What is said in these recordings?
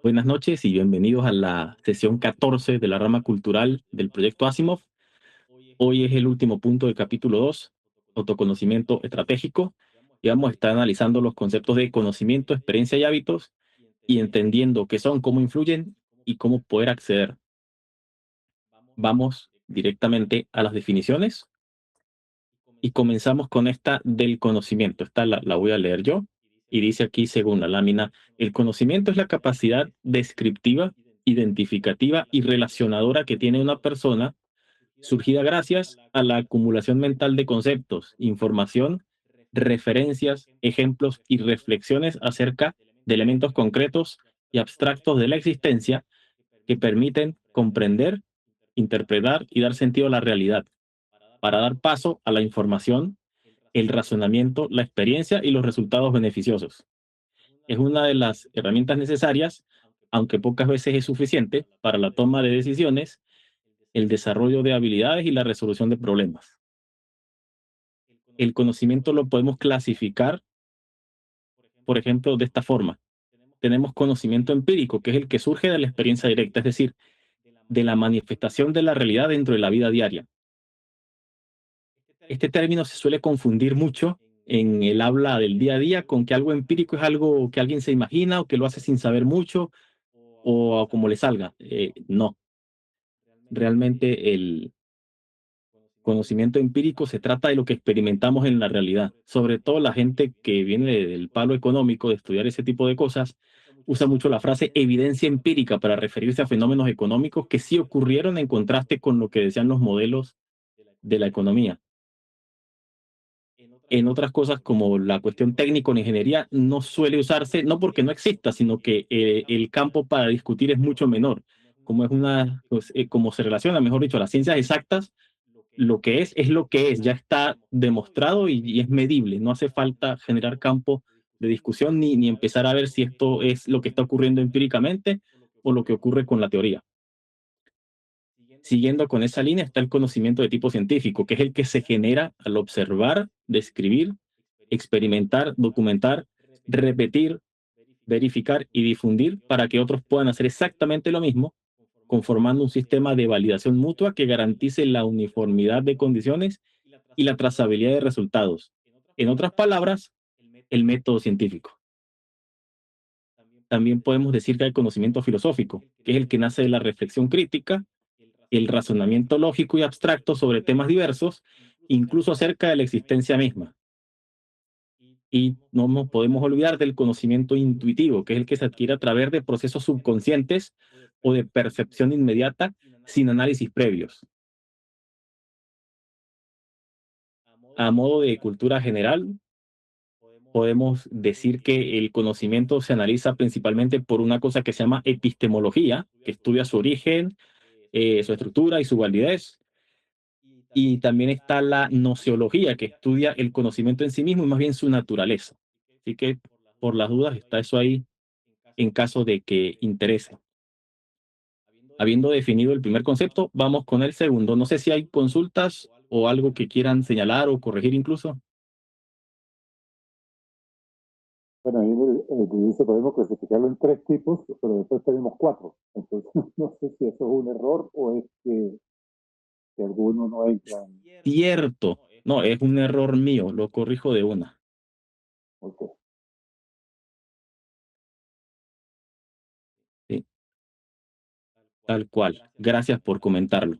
Buenas noches y bienvenidos a la sesión 14 de la rama cultural del proyecto Asimov. Hoy es el último punto del capítulo 2, autoconocimiento estratégico, y vamos a estar analizando los conceptos de conocimiento, experiencia y hábitos y entendiendo qué son, cómo influyen y cómo poder acceder. Vamos directamente a las definiciones y comenzamos con esta del conocimiento. Esta la voy a leer yo y dice aquí, según la lámina, el conocimiento es la capacidad descriptiva, identificativa y relacionadora que tiene una persona, surgida gracias a la acumulación mental de conceptos, información, referencias, ejemplos y reflexiones acerca de elementos concretos y abstractos de la existencia que permiten comprender, interpretar y dar sentido a la realidad, para dar paso a la información, el razonamiento, la experiencia y los resultados beneficiosos. Es una de las herramientas necesarias, aunque pocas veces es suficiente, para la toma de decisiones, el desarrollo de habilidades y la resolución de problemas. El conocimiento lo podemos clasificar, por ejemplo, de esta forma. Tenemos conocimiento empírico, que es el que surge de la experiencia directa, es decir, de la manifestación de la realidad dentro de la vida diaria. Este término se suele confundir mucho en el habla del día a día con que algo empírico es algo que alguien se imagina o que lo hace sin saber mucho o como le salga. No, realmente el conocimiento empírico se trata de lo que experimentamos en la realidad. Sobre todo la gente que viene del palo económico de estudiar ese tipo de cosas usa mucho la frase evidencia empírica para referirse a fenómenos económicos que sí ocurrieron en contraste con lo que decían los modelos de la economía. En otras cosas como la cuestión técnica en ingeniería no suele usarse, no porque no exista, sino que el campo para discutir es mucho menor. Como es una, pues, como se relaciona, mejor dicho, las ciencias exactas, lo que es lo que es, ya está demostrado y es medible. No hace falta generar campo de discusión ni empezar a ver si esto es lo que está ocurriendo empíricamente o lo que ocurre con la teoría. Siguiendo con esa línea está el conocimiento de tipo científico, que es el que se genera al observar, describir, experimentar, documentar, repetir, verificar y difundir para que otros puedan hacer exactamente lo mismo, conformando un sistema de validación mutua que garantice la uniformidad de condiciones y la trazabilidad de resultados. En otras palabras, el método científico. También podemos decir que hay conocimiento filosófico, que es el que nace de la reflexión crítica, el razonamiento lógico y abstracto sobre temas diversos, incluso acerca de la existencia misma. Y no nos podemos olvidar del conocimiento intuitivo, que es el que se adquiere a través de procesos subconscientes o de percepción inmediata sin análisis previos. A modo de cultura general, podemos decir que el conocimiento se analiza principalmente por una cosa que se llama epistemología, que estudia su origen, su estructura y su validez. Y también está la nociología, que estudia el conocimiento en sí mismo y más bien su naturaleza. Así que, por las dudas, está eso ahí en caso de que interese. Habiendo definido el primer concepto, vamos con el segundo. No sé si hay consultas o algo que quieran señalar o corregir incluso. Bueno, ahí dice podemos clasificarlo en tres tipos, pero después tenemos cuatro. Entonces, no sé si eso es un error o es que alguno no entra en... Cierto. No, es un error mío, lo corrijo de una. Ok. Sí, tal cual. Gracias por comentarlo.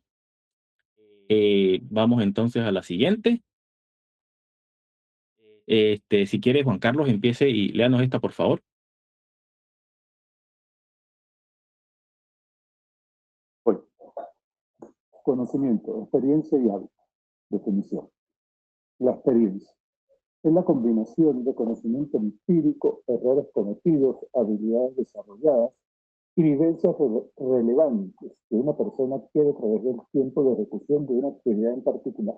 Vamos entonces a la siguiente. Si quiere, Juan Carlos, empiece y léanos esta, por favor. Bueno, conocimiento, experiencia y hábito. Definición. La experiencia es la combinación de conocimiento empírico, errores cometidos, habilidades desarrolladas y vivencias relevantes que una persona adquiere a través del tiempo de ejecución de una actividad en particular.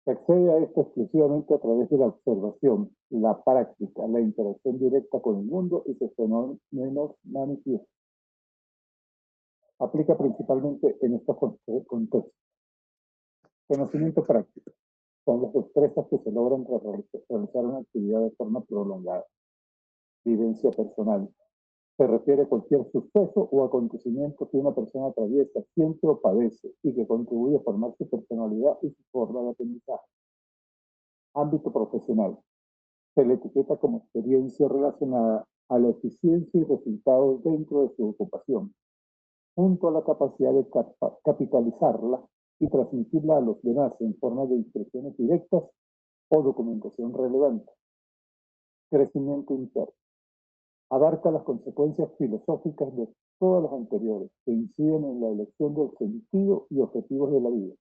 Se accede a esto exclusivamente a través de la observación, la práctica, la interacción directa con el mundo y sus fenómenos manifiestos. Aplica principalmente en estos contextos. Conocimiento práctico. Son las destrezas que se logran tras realizar una actividad de forma prolongada. Vivencia personal. Se refiere a cualquier suceso o acontecimiento que una persona atraviesa, siente o padece y que contribuye a formar su personalidad y su forma de aprendizaje. Ámbito profesional. Se le etiqueta como experiencia relacionada a la eficiencia y resultados dentro de su ocupación, junto a la capacidad de capitalizarla y transmitirla a los demás en forma de instrucciones directas o documentación relevante. Crecimiento interno. Abarca las consecuencias filosóficas de todas las anteriores que inciden en la elección del sentido y objetivos de la vida,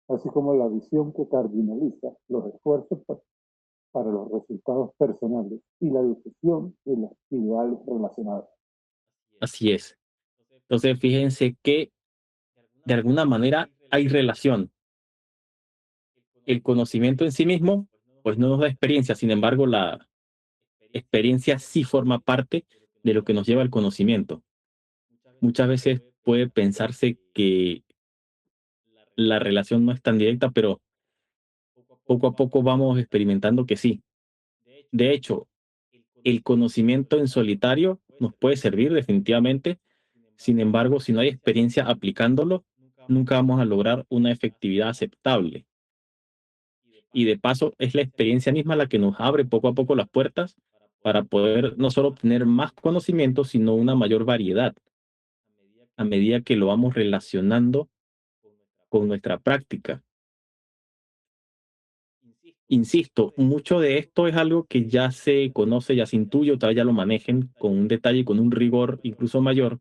así como la visión que cardinaliza los esfuerzos para los resultados personales y la difusión de los ideales relacionados. Así es. Entonces, fíjense que de alguna manera hay relación. El conocimiento en sí mismo, pues no nos da experiencia, sin embargo, la experiencia sí forma parte de lo que nos lleva al conocimiento. Muchas veces puede pensarse que la relación no es tan directa, pero poco a poco vamos experimentando que sí. De hecho, el conocimiento en solitario nos puede servir definitivamente. Sin embargo, si no hay experiencia aplicándolo, nunca vamos a lograr una efectividad aceptable. Y de paso, es la experiencia misma la que nos abre poco a poco las puertas para poder no solo obtener más conocimiento, sino una mayor variedad a medida que lo vamos relacionando con nuestra práctica. Insisto, mucho de esto es algo que ya se conoce, ya se intuye, tal vez ya lo manejen con un detalle, con un rigor incluso mayor,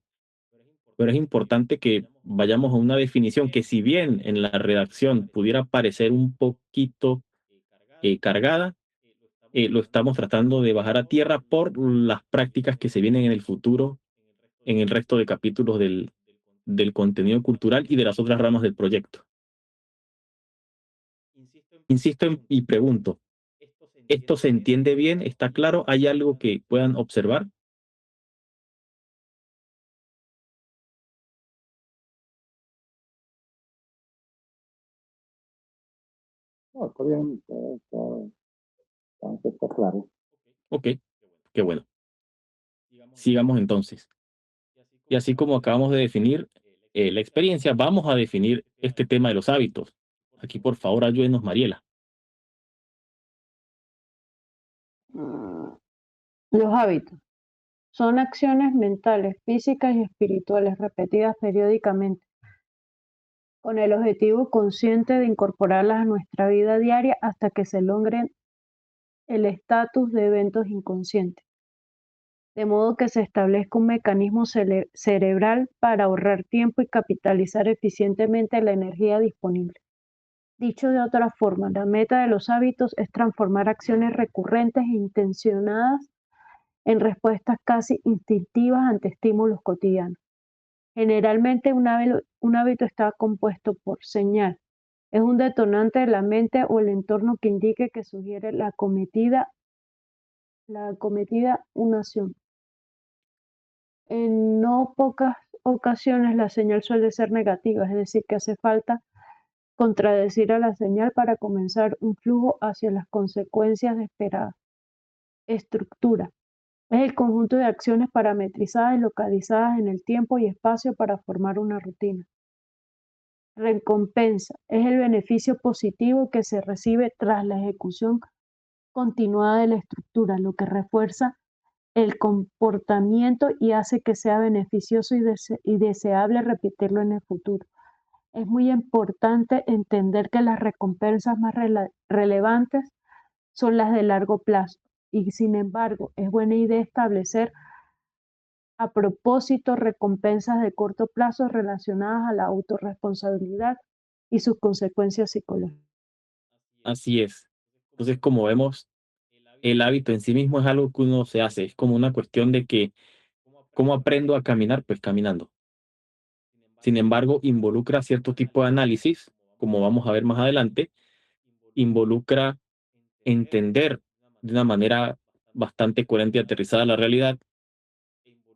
pero es importante que vayamos a una definición que si bien en la redacción pudiera parecer un poquito cargada, lo estamos tratando de bajar a tierra por las prácticas que se vienen en el futuro en el resto de capítulos del contenido cultural y de las otras ramas del proyecto. Insisto y pregunto, ¿esto se entiende bien? ¿Está claro? ¿Hay algo que puedan observar? No, está bien, está claro. Ok, qué bueno. Sigamos entonces. Y así como acabamos de definir la experiencia, vamos a definir este tema de los hábitos. Aquí, por favor, ayúdenos, Mariela. Mm, Los hábitos son acciones mentales, físicas y espirituales repetidas periódicamente, con el objetivo consciente de incorporarlas a nuestra vida diaria hasta que se logren el estatus de eventos inconscientes, de modo que se establezca un mecanismo cerebral para ahorrar tiempo y capitalizar eficientemente la energía disponible. Dicho de otra forma, la meta de los hábitos es transformar acciones recurrentes e intencionadas en respuestas casi instintivas ante estímulos cotidianos. Generalmente un hábito está compuesto por señal. Es un detonante de la mente o el entorno que indique que sugiere la cometida una acción. En no pocas ocasiones la señal suele ser negativa, es decir, que hace falta contradecir a la señal para comenzar un flujo hacia las consecuencias esperadas. Estructura. Es el conjunto de acciones parametrizadas y localizadas en el tiempo y espacio para formar una rutina. Recompensa. Es el beneficio positivo que se recibe tras la ejecución continuada de la estructura, lo que refuerza el comportamiento y hace que sea beneficioso y deseable repetirlo en el futuro. Es muy importante entender que las recompensas más relevantes son las de largo plazo y sin embargo es buena idea establecer a propósito recompensas de corto plazo relacionadas a la autorresponsabilidad y sus consecuencias psicológicas. Así es. Entonces, como vemos, el hábito en sí mismo es algo que uno se hace. Es como una cuestión de que, ¿cómo aprendo a caminar? Pues caminando. Sin embargo, involucra cierto tipo de análisis, como vamos a ver más adelante, involucra entender de una manera bastante coherente y aterrizada a la realidad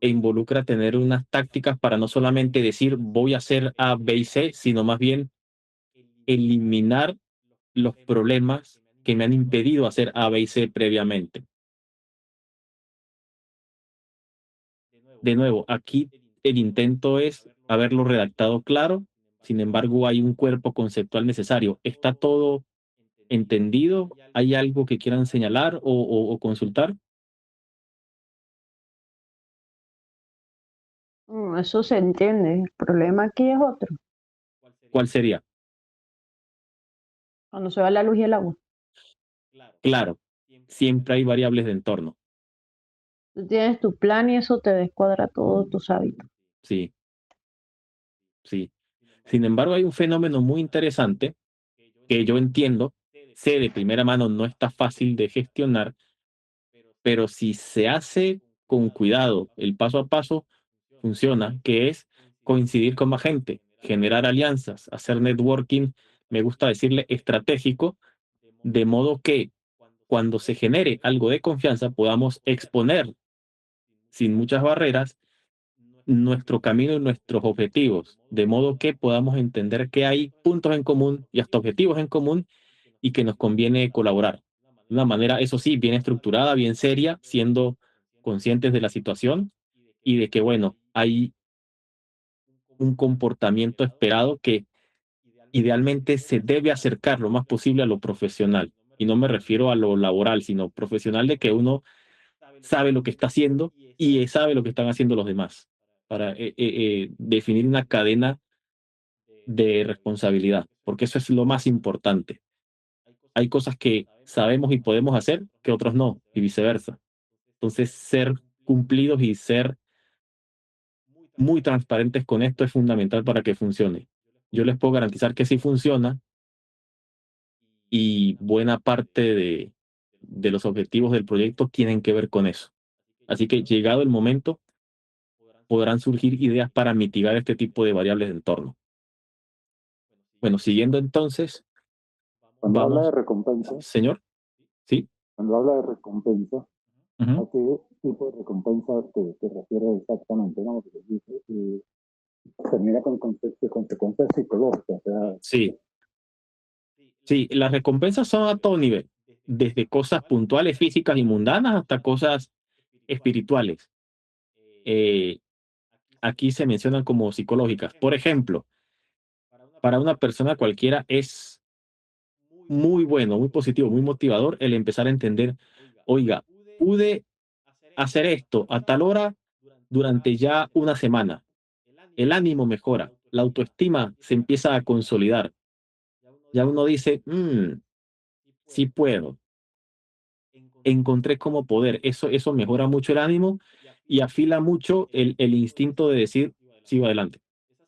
e involucra tener unas tácticas para no solamente decir voy a hacer A, B y C, sino más bien eliminar los problemas que me han impedido hacer A, B y C previamente. De nuevo, aquí el intento es haberlo redactado claro, sin embargo hay un cuerpo conceptual necesario. ¿Está todo entendido? ¿Hay algo que quieran señalar o consultar? Eso se entiende. El problema aquí es otro. ¿Cuál sería? Cuando se va la luz y el agua. Claro, siempre hay variables de entorno. Tú tienes tu plan y eso te descuadra todos tus hábitos. Sí, sí. Sin embargo, hay un fenómeno muy interesante que yo entiendo, sé de primera mano, no está fácil de gestionar, pero si se hace con cuidado, el paso a paso funciona, que es coincidir con más gente, generar alianzas, hacer networking, me gusta decirle estratégico, de modo que cuando se genere algo de confianza podamos exponer sin muchas barreras nuestro camino y nuestros objetivos, de modo que podamos entender que hay puntos en común y hasta objetivos en común y que nos conviene colaborar. De una manera, eso sí, bien estructurada, bien seria, siendo conscientes de la situación y de que, bueno, hay un comportamiento esperado que idealmente se debe acercar lo más posible a lo profesional. Y no me refiero a lo laboral, sino profesional de que uno sabe lo que está haciendo y sabe lo que están haciendo los demás, para definir una cadena de responsabilidad, porque eso es lo más importante. Hay cosas que sabemos y podemos hacer que otros no, y viceversa. Entonces, ser cumplidos y ser muy transparentes con esto es fundamental para que funcione. Yo les puedo garantizar que sí funciona y buena parte de los objetivos del proyecto tienen que ver con eso. Así que llegado el momento, podrán surgir ideas para mitigar este tipo de variables de entorno. Bueno, siguiendo entonces, Cuando habla de vamos, recompensa, señor, ¿sí? cuando habla de recompensa, Ujú. ¿a qué tipo de recompensa te refieres exactamente? ¿No? Porque dice, termina con consecuencias psicológicas. O sea, Sí, sí, las recompensas son a todo nivel, desde cosas puntuales, físicas y mundanas hasta cosas espirituales. Eh, aquí se mencionan como psicológicas. Por ejemplo, para una persona cualquiera es muy bueno, muy positivo, muy motivador el empezar a entender, oiga, pude hacer esto a tal hora durante ya una semana. El ánimo mejora, la autoestima se empieza a consolidar. Ya uno dice, sí puedo, encontré cómo poder. Eso mejora mucho el ánimo y afila mucho el instinto de decir, sigo adelante.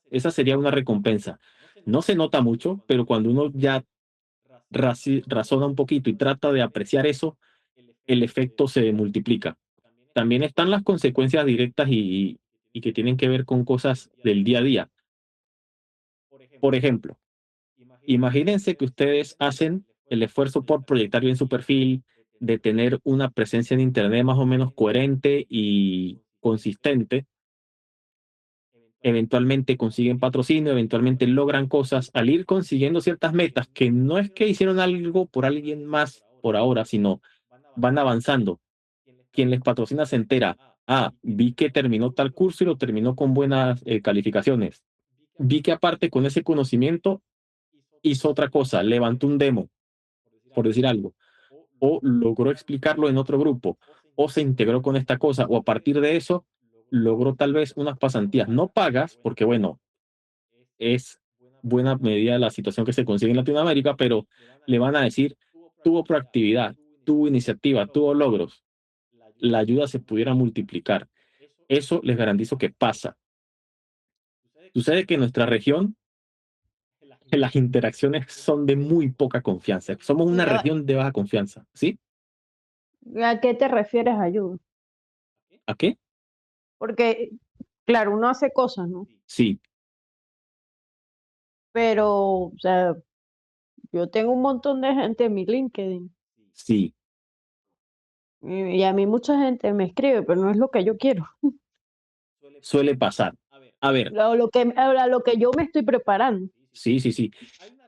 Esa sería una recompensa. No se nota mucho, pero cuando uno ya razona un poquito y trata de apreciar eso, el efecto se multiplica. También están las consecuencias directas y que tienen que ver con cosas del día a día. Por ejemplo, imagínense que ustedes hacen el esfuerzo por proyectar bien su perfil, de tener una presencia en Internet más o menos coherente y consistente. Eventualmente consiguen patrocinio, eventualmente logran cosas. Al ir consiguiendo ciertas metas, que no es que hicieron algo por alguien más por ahora, sino van avanzando. Quien les patrocina se entera. Ah, vi que terminó tal curso y lo terminó con buenas calificaciones. Vi que aparte con ese conocimiento hizo otra cosa, levantó un demo, por decir algo, o logró explicarlo en otro grupo, o se integró con esta cosa, o a partir de eso logró tal vez unas pasantías no pagas, porque bueno, es buena medida la situación que se consigue en Latinoamérica, pero le van a decir, tuvo proactividad, tuvo iniciativa, tuvo logros, la ayuda se pudiera multiplicar. Eso les garantizo que pasa. Sucede que en nuestra región las interacciones son de muy poca confianza. Somos una ¿A región de baja confianza, ¿sí? a qué te refieres, ayuda? ¿A qué? Porque, claro, uno hace cosas, ¿no? Sí, Pero, o sea, yo tengo un montón de gente en mi LinkedIn sí, y a mí mucha gente me escribe, pero no es lo que yo quiero, suele pasar. A ver, a lo que yo me estoy preparando. sí, sí, sí.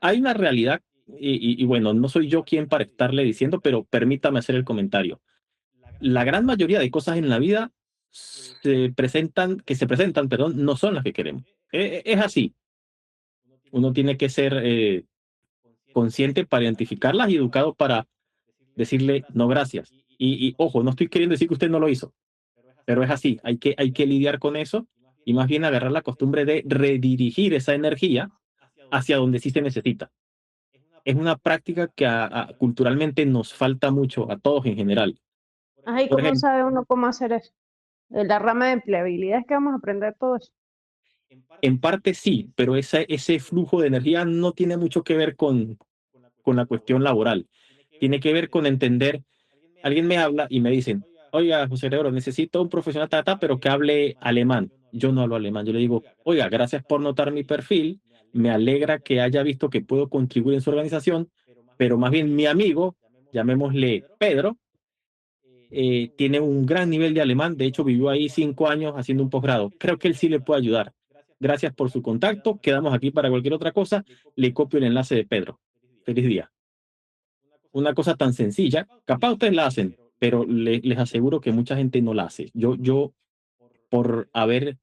Hay una realidad, y bueno, no soy yo quien para estarle diciendo, pero permítame hacer el comentario. La gran mayoría de cosas en la vida que se presentan, perdón, no son las que queremos. Es así. Uno tiene que ser consciente para identificarlas y educado para decirle no gracias. Y ojo, no estoy queriendo decir que usted no lo hizo, pero es así. Hay que lidiar con eso y más bien agarrar la costumbre de redirigir esa energía hacia donde sí se necesita. Es una práctica que culturalmente nos falta mucho a todos en general. Ay, Por ¿cómo ejemplo, sabe uno cómo hacer eso? De la rama de empleabilidad es que vamos a aprender todo eso. en parte sí, pero ese flujo de energía no tiene mucho que ver con la cuestión laboral. Tiene que ver con entender, alguien me habla y me dicen, oiga, José Lebro, necesito un profesional tata, pero que hable alemán. Yo no hablo alemán. Yo le digo, oiga, gracias por notar mi perfil. Me alegra que haya visto que puedo contribuir en su organización, pero más bien mi amigo, llamémosle Pedro, tiene un gran nivel de alemán. De hecho, vivió ahí 5 años haciendo un posgrado. Creo que él sí le puede ayudar. Gracias por su contacto. Quedamos aquí para cualquier otra cosa. Le copio el enlace de Pedro. Feliz día. Una cosa tan sencilla, capaz ustedes la hacen, pero les aseguro que mucha gente no la hace. Yo, por haber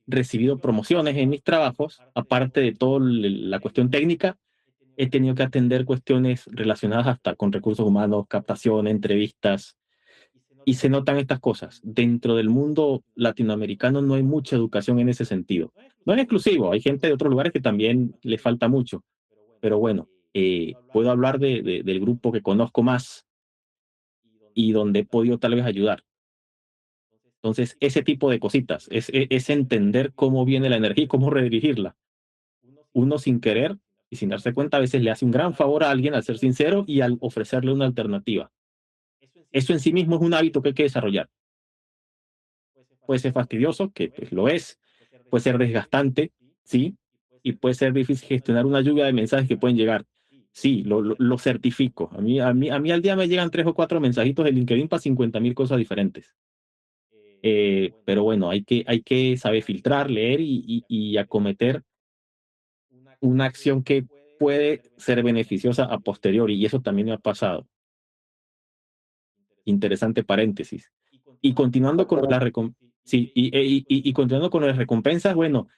recibido promociones en mis trabajos, aparte de toda la cuestión técnica, he tenido que atender cuestiones relacionadas hasta con recursos humanos, captación, entrevistas, y se notan estas cosas. Dentro del mundo latinoamericano no hay mucha educación en ese sentido. No es exclusivo, hay gente de otros lugares que también le falta mucho, pero bueno, puedo hablar del grupo que conozco más y donde he podido tal vez ayudar. Entonces, ese tipo de cositas, es entender cómo viene la energía y cómo redirigirla. Uno sin querer y sin darse cuenta a veces le hace un gran favor a alguien al ser sincero y al ofrecerle una alternativa. Eso en sí mismo es un hábito que hay que desarrollar. Puede ser fastidioso, que pues, lo es, puede ser desgastante, sí, y puede ser difícil gestionar una lluvia de mensajes que pueden llegar. Sí, lo certifico. A mí al día me llegan 3 o 4 mensajitos de LinkedIn para 50,000 cosas diferentes. Pero bueno, hay que saber filtrar, leer y acometer una acción que puede ser beneficiosa a posteriori, y eso también me ha pasado. Interesante paréntesis. Y continuando con las sí, y continuando con las recompensas, bueno,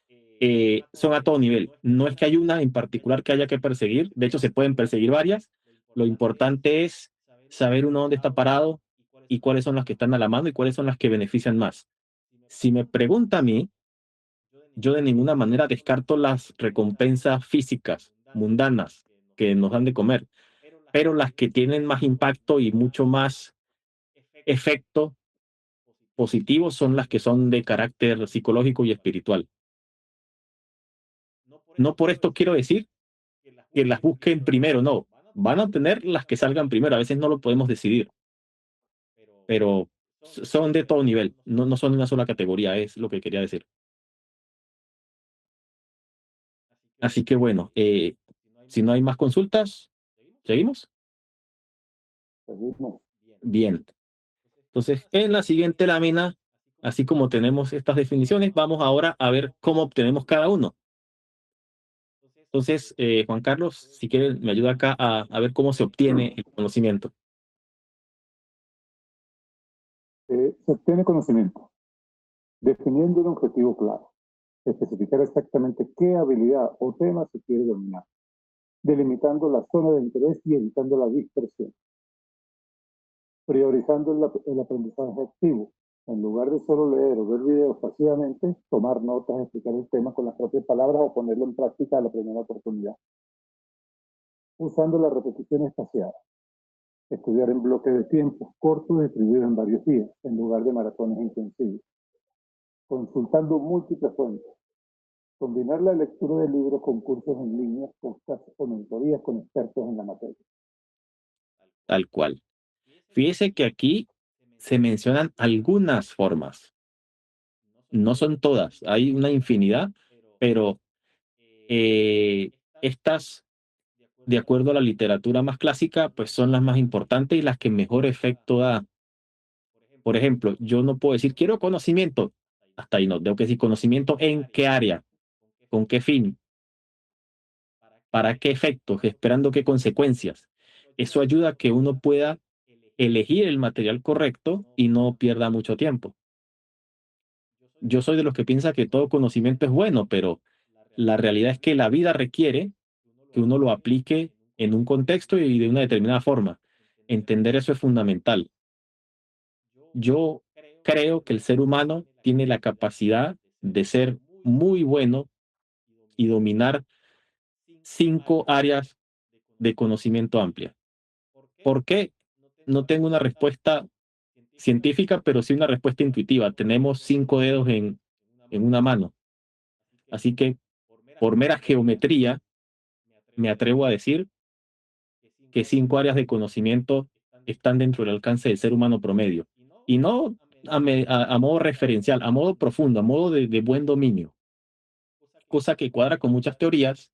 son a todo nivel. No es que hay una en particular que haya que perseguir, de hecho se pueden perseguir varias. Lo importante es saber uno dónde está parado y cuáles son las que están a la mano y cuáles son las que benefician más. Si me pregunta a mí, yo de ninguna manera descarto las recompensas físicas, mundanas, que nos dan de comer, pero las que tienen más impacto y mucho más efecto positivo son las que son de carácter psicológico y espiritual. No por esto quiero decir que las busquen primero, no. Van a obtener las que salgan primero, a veces no lo podemos decidir, pero son de todo nivel, no son de una sola categoría, es lo que quería decir. Así que bueno, si no hay más consultas, ¿seguimos? Seguimos. Bien. Entonces, en la siguiente lámina, así como tenemos estas definiciones, vamos ahora a ver cómo obtenemos cada uno. Entonces, Juan Carlos, si quieres, me ayuda acá a ver cómo se obtiene el conocimiento. Se obtiene conocimiento definiendo un objetivo claro, especificar exactamente qué habilidad o tema se quiere dominar, delimitando la zona de interés y evitando la dispersión, priorizando el aprendizaje activo. En lugar de solo leer o ver videos pasivamente, tomar notas, explicar el tema con las propias palabras o ponerlo en práctica a la primera oportunidad. Usando la repetición espaciada. Estudiar en bloques de tiempo cortos distribuidos en varios días, en lugar de maratones intensivos. Consultando múltiples fuentes. Combinar la lectura de libros con cursos en línea, podcasts o mentorías con expertos en la materia. Tal cual. Fíjese que aquí se mencionan algunas formas. No son todas, hay una infinidad, pero estas, de acuerdo a la literatura más clásica, pues son las más importantes y las que mejor efecto da. Por ejemplo, yo no puedo decir, quiero conocimiento, hasta ahí no, tengo que decir conocimiento en qué área, con qué fin, para qué efectos, esperando qué consecuencias. Eso ayuda a que uno pueda elegir el material correcto y no pierda mucho tiempo. yo soy de los que piensa que todo conocimiento es bueno, pero la realidad es que la vida requiere que uno lo aplique en un contexto y de una determinada forma. Entender eso es fundamental. Yo creo que el ser humano tiene la capacidad de ser muy bueno y dominar 5 áreas de conocimiento amplia. ¿Por qué? No tengo una respuesta científica, pero sí una respuesta intuitiva. Tenemos 5 dedos en una mano. Así que por mera geometría, me atrevo a decir que 5 áreas de conocimiento están dentro del alcance del ser humano promedio. Y no a modo referencial, a modo profundo, a modo de buen dominio. Cosa que cuadra con muchas teorías,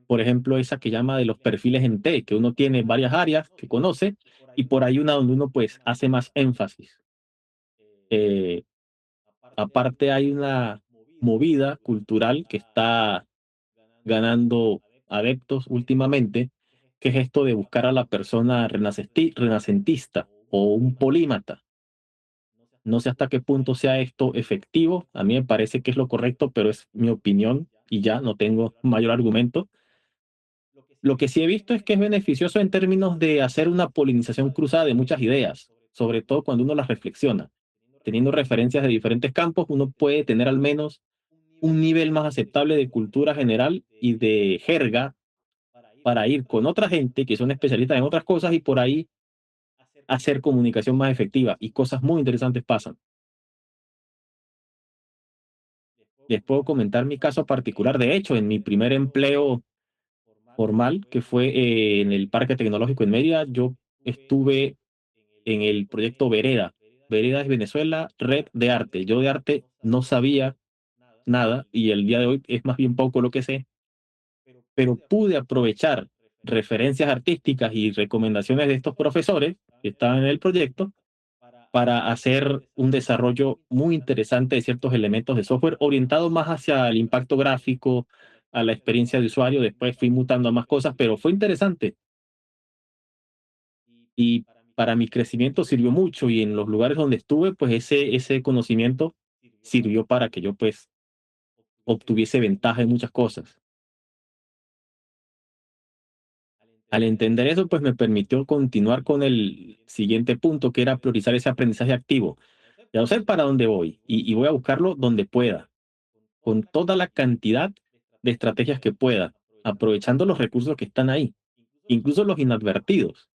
por ejemplo, esa que llama de los perfiles en T, que uno tiene varias áreas que conoce y por ahí una donde uno pues hace más énfasis. Eh, Aparte hay una movida cultural que está ganando adeptos últimamente, que es esto de buscar a la persona renacentista o un polímata. No sé hasta qué punto sea esto efectivo, a mí me parece que es lo correcto, pero es mi opinión y ya no tengo mayor argumento. Lo que sí he visto es que es beneficioso en términos de hacer una polinización cruzada de muchas ideas, sobre todo cuando uno las reflexiona. Teniendo referencias de diferentes campos, uno puede tener al menos un nivel más aceptable de cultura general y de jerga para ir con otra gente que son especialistas en otras cosas y por ahí hacer comunicación más efectiva y cosas muy interesantes pasan. Les puedo comentar mi caso particular. De hecho, en mi primer empleo formal, que fue en el Parque Tecnológico en Mérida, yo estuve en el proyecto Vereda. Vereda es Venezuela, Red de Arte. Yo de arte no sabía nada y el día de hoy es más bien poco lo que sé, pero pude aprovechar referencias artísticas y recomendaciones de estos profesores que estaban en el proyecto para hacer un desarrollo muy interesante de ciertos elementos de software orientado más hacia el impacto gráfico, a la experiencia de usuario. Después fui mutando a más cosas, pero fue interesante y para mi crecimiento sirvió mucho y en los lugares donde estuve, pues ese conocimiento sirvió para que yo pues obtuviese ventaja en muchas cosas. Al entender eso, pues me permitió continuar con el siguiente punto, que era priorizar ese aprendizaje activo. Ya sé para dónde voy y voy a buscarlo donde pueda, con toda la cantidad de estrategias que pueda, aprovechando los recursos que están ahí, incluso los inadvertidos.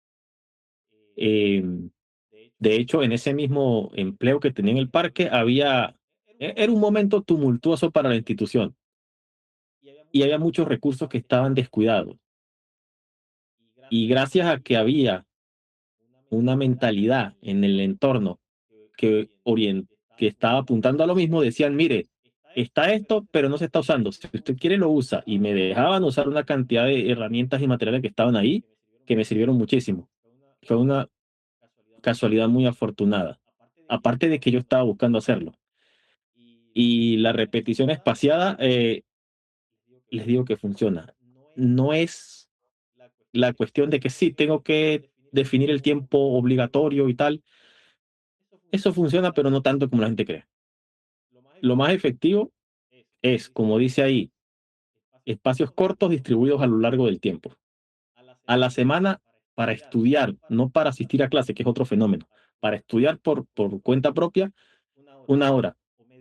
Em, de hecho, en ese mismo empleo que tenía en el parque, era un momento tumultuoso para la institución y había muchos recursos que estaban descuidados. Y gracias a que había una mentalidad en el entorno que estaba apuntando a lo mismo, decían, mire, está esto, pero no se está usando. Si usted quiere, lo usa. Y me dejaban usar una cantidad de herramientas y materiales que estaban ahí que me sirvieron muchísimo. Fue una casualidad muy afortunada. Aparte de que yo estaba buscando hacerlo. Y la repetición espaciada, les digo que funciona. No es la cuestión de que sí, tengo que definir el tiempo obligatorio y tal. Eso funciona, pero no tanto como la gente cree. Lo más efectivo es, como dice ahí, espacios cortos distribuidos a lo largo del tiempo. A la semana para estudiar, no para asistir a clase, que es otro fenómeno. Para estudiar por cuenta propia, 1 hora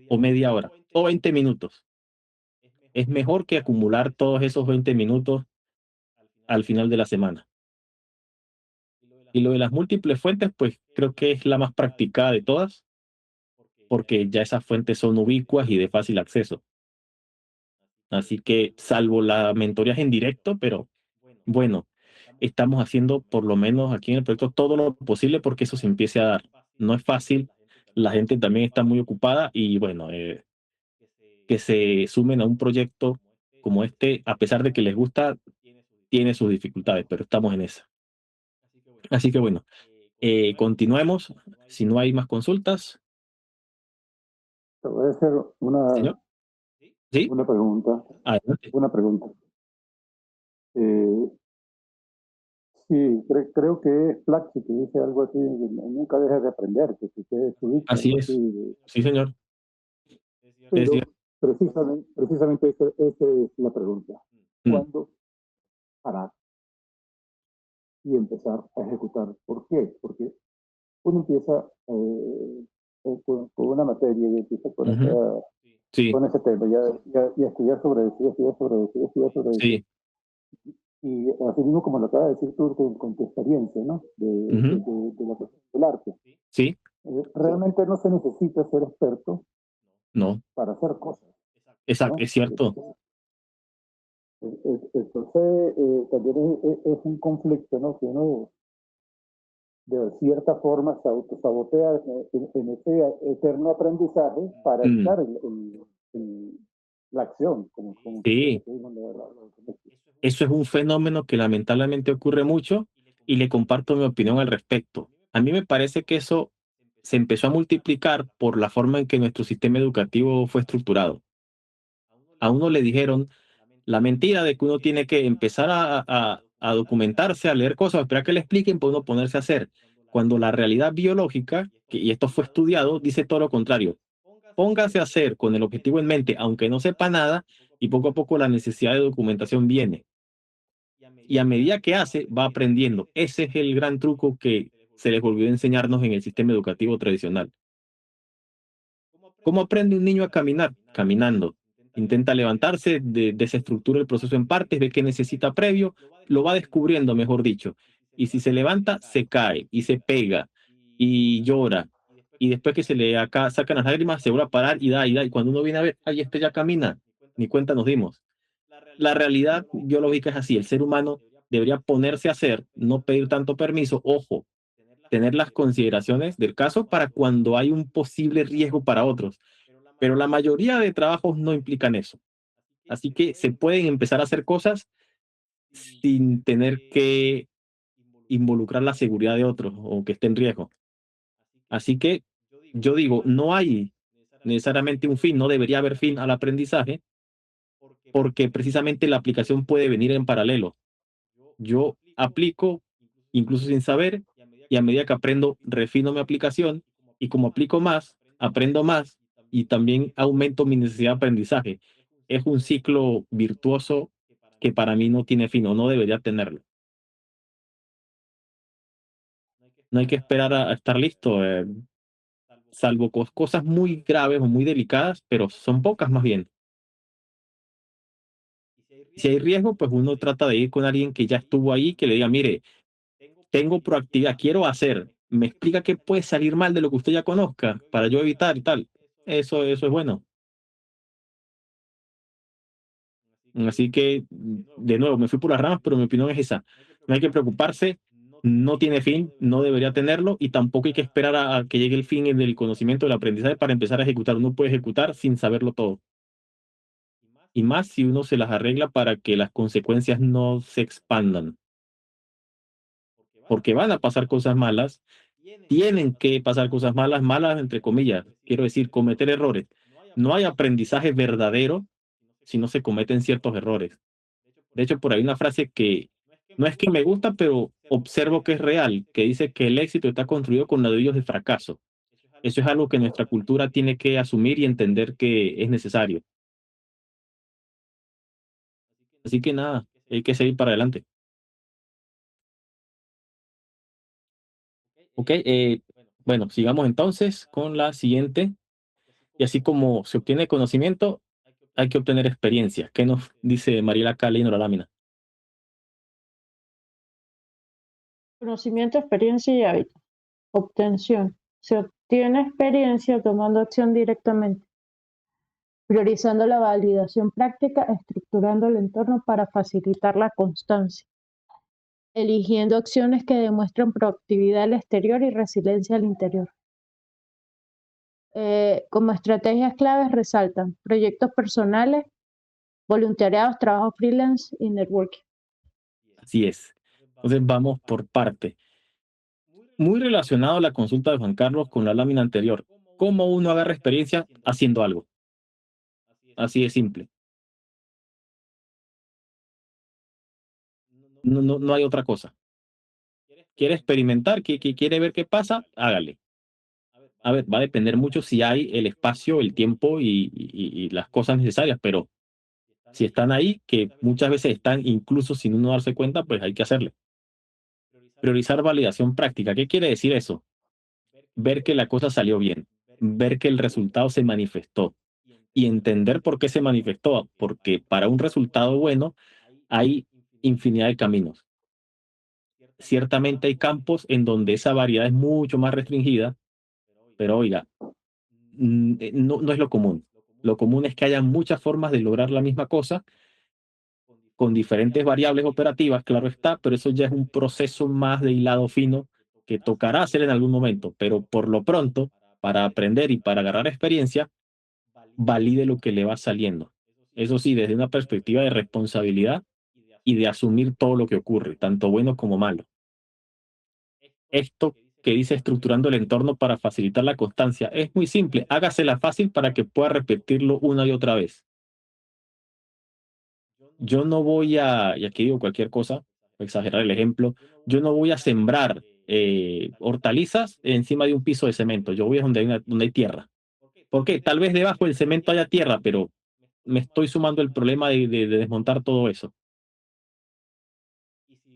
o media hora o 20 minutos. Es mejor que acumular todos esos 20 minutos al final de la semana. Y lo de las múltiples fuentes, pues creo que es la más practicada de todas, porque ya esas fuentes son ubicuas y de fácil acceso. Así que, salvo la mentoría en directo, pero bueno, estamos haciendo por lo menos aquí en el proyecto todo lo posible porque eso se empiece a dar. No es fácil, la gente también está muy ocupada y bueno, que se sumen a un proyecto como este, a pesar de que les gusta, tiene sus dificultades, pero estamos en esa. Así que bueno, continuemos. Si no hay más consultas, Te voy a hacer señor. ¿Sí? una pregunta. Adelante. Una pregunta. Eh, sí, creo que es Plaxi que dice algo así, que nunca dejas de aprender, que si ustedes tuviste Así algo así. es. Sí, señor. Pero precisamente esa es la pregunta. ¿Cuándo parar y empezar a ejecutar? ¿Por qué? Porque uno empieza con una materia y empieza con, con ese tema, y a estudiar sobre eso, y a estudiar sobre eso, y a estudiar sobre eso. Y así mismo, como lo acaba de decir tú, con tu experiencia, ¿no? De la cuestión del arte. Sí. Realmente no se necesita ser experto para hacer cosas. Exacto, ¿no? Es cierto. Entonces, también es un conflicto, ¿no? Que uno de cierta forma se autosabotea en ese eterno aprendizaje para evitar la acción. Sí. Eso es un fenómeno que lamentablemente ocurre mucho y le comparto mi opinión al respecto. A mí me parece que eso se empezó a multiplicar por la forma en que nuestro sistema educativo fue estructurado. A uno le dijeron la mentira de que uno tiene que empezar a documentarse, a leer cosas, a esperar que le expliquen para uno ponerse a hacer. Cuando la realidad biológica, y esto fue estudiado, dice todo lo contrario. Póngase a hacer con el objetivo en mente, aunque no sepa nada, y poco a poco la necesidad de documentación viene. Y a medida que hace, va aprendiendo. Ese es el gran truco que se les olvidó enseñarnos en el sistema educativo tradicional. ¿Cómo aprende un niño a caminar? Caminando. Intenta levantarse, desestructura el proceso en partes, ve que necesita previo, lo va descubriendo, mejor dicho. Y si se levanta, se cae y se pega y llora. Y después que se le acá sacan las lágrimas, se vuelve a parar y da, y da. Y cuando uno viene a ver, ay, este ya camina. Ni cuenta nos dimos. La realidad biológica es así. El ser humano debería ponerse a hacer, no pedir tanto permiso. Ojo, tener las consideraciones del caso para cuando hay un posible riesgo para otros. Pero la mayoría de trabajos no implican eso. Así que se pueden empezar a hacer cosas sin tener que involucrar la seguridad de otros o que esté en riesgo. Así que yo digo, no hay necesariamente un fin, no debería haber fin al aprendizaje, porque precisamente la aplicación puede venir en paralelo. Yo aplico incluso sin saber, y a medida que aprendo, refino mi aplicación, y como aplico más, aprendo más y también aumento mi necesidad de aprendizaje. Es un ciclo virtuoso que para mí no tiene fin o no debería tenerlo. No hay que esperar a estar listo, salvo cosas muy graves o muy delicadas, pero son pocas más bien. Si hay riesgo, pues uno trata de ir con alguien que ya estuvo ahí, que le diga, mire, tengo proactividad, quiero hacer, me explica qué puede salir mal de lo que usted ya conozca para yo evitar y tal. Eso es bueno. Así que, de nuevo, me fui por las ramas, pero mi opinión es esa. No hay que preocuparse, no tiene fin, no debería tenerlo y tampoco hay que esperar a que llegue el fin del conocimiento, del aprendizaje para empezar a ejecutar. Uno puede ejecutar sin saberlo todo. Y más si uno se las arregla para que las consecuencias no se expandan. Porque van a pasar cosas malas, tienen que pasar cosas malas, malas entre comillas, quiero decir, cometer errores. No hay aprendizaje verdadero si no se cometen ciertos errores. De hecho, por ahí una frase que no es que me gusta, pero observo que es real, que dice que el éxito está construido con ladrillos de fracaso. Eso es algo que nuestra cultura tiene que asumir y entender que es necesario. Así que nada, hay que seguir para adelante. Ok, bueno, sigamos entonces con la siguiente. Y así como se obtiene conocimiento, hay que obtener experiencia. ¿Qué nos dice Mariela Cali en la lámina? Conocimiento, experiencia y hábito. Obtención. Se obtiene experiencia tomando acción directamente, priorizando la validación práctica, estructurando el entorno para facilitar la constancia, eligiendo acciones que demuestran proactividad al exterior y resiliencia al interior. Como estrategias claves resaltan proyectos personales, voluntariados, trabajo freelance y networking. Así es. Entonces vamos por parte. Muy relacionado a la consulta de Juan Carlos con la lámina anterior. ¿Cómo uno agarra experiencia haciendo algo? Así de simple. No hay otra cosa. ¿Quiere experimentar? ¿Quiere ver qué pasa? Hágale. A ver, va a depender mucho si hay el espacio, el tiempo y las cosas necesarias, pero si están ahí, que muchas veces están incluso sin uno darse cuenta, pues hay que hacerle. Priorizar validación práctica. ¿Qué quiere decir eso? Ver que la cosa salió bien, ver que el resultado se manifestó y entender por qué se manifestó, porque para un resultado bueno hay infinidad de caminos. Ciertamente hay campos en donde esa variedad es mucho más restringida, pero oiga, no es lo común. Lo común es que haya muchas formas de lograr la misma cosa con diferentes variables operativas, claro está, pero eso ya es un proceso más de hilado fino que tocará hacer en algún momento, pero por lo pronto, para aprender y para agarrar experiencia, valide lo que le va saliendo. Eso sí, desde una perspectiva de responsabilidad y de asumir todo lo que ocurre, tanto bueno como malo. Esto que dice estructurando el entorno para facilitar la constancia es muy simple, hágasela fácil para que pueda repetirlo una y otra vez. Yo no voy a, y aquí digo cualquier cosa, exagerar el ejemplo, yo no voy a sembrar hortalizas encima de un piso de cemento, yo voy a donde hay tierra. ¿Por qué? Tal vez debajo del cemento haya tierra, pero me estoy sumando el problema de desmontar todo eso.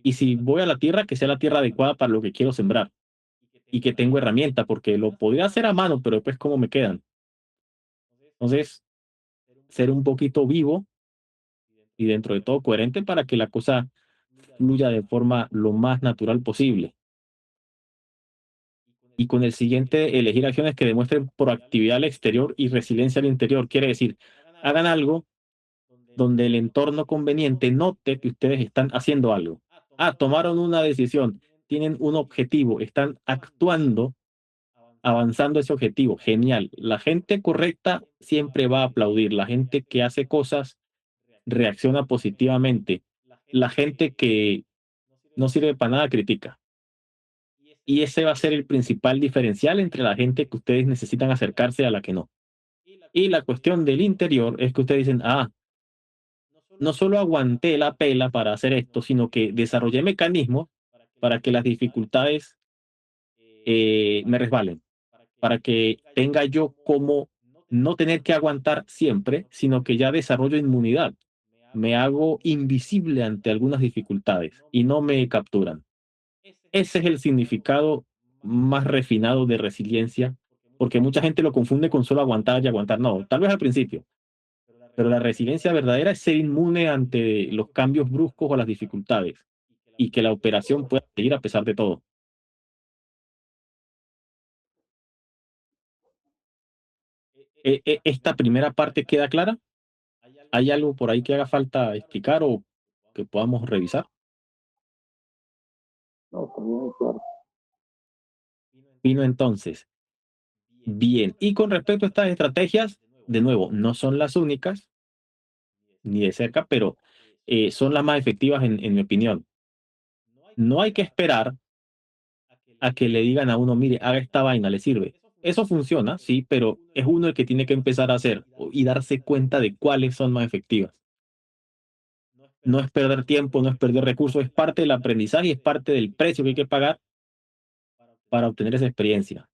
Y si voy a la tierra, que sea la tierra adecuada para lo que quiero sembrar y que tengo herramienta, porque lo podría hacer a mano, pero después cómo me quedan. Entonces, ser un poquito vivo y dentro de todo coherente para que la cosa fluya de forma lo más natural posible. Y con el siguiente, elegir acciones que demuestren proactividad al exterior y resiliencia al interior. Quiere decir, hagan algo donde el entorno conveniente note que ustedes están haciendo algo. Ah, tomaron una decisión, tienen un objetivo, están actuando, avanzando ese objetivo. Genial. La gente correcta siempre va a aplaudir. La gente que hace cosas reacciona positivamente. La gente que no sirve para nada critica. Y ese va a ser el principal diferencial entre la gente que ustedes necesitan acercarse a la que no. Y la cuestión del interior es que ustedes dicen, ah, no solo aguanté la pela para hacer esto, sino que desarrollé mecanismos para que las dificultades me resbalen, para que tenga yo como no tener que aguantar siempre, sino que ya desarrollo inmunidad. Me hago invisible ante algunas dificultades y no me capturan. Ese es el significado más refinado de resiliencia, porque mucha gente lo confunde con solo aguantar y aguantar. No, tal vez al principio, pero la resiliencia verdadera es ser inmune ante los cambios bruscos o las dificultades y que la operación pueda seguir a pesar de todo. ¿Esta primera parte queda clara? ¿Hay algo por ahí que haga falta explicar o que podamos revisar? No, está bien, claro. Vino entonces. Bien. Y con respecto a estas estrategias, de nuevo, no son las únicas, ni de cerca, pero son las más efectivas en mi opinión. No hay que esperar a que le digan a uno, mire, haga esta vaina, le sirve. Eso funciona, sí, pero es uno el que tiene que empezar a hacer y darse cuenta de cuáles son más efectivas. No es perder tiempo, no es perder recursos, es parte del aprendizaje y es parte del precio que hay que pagar para obtener esa experiencia.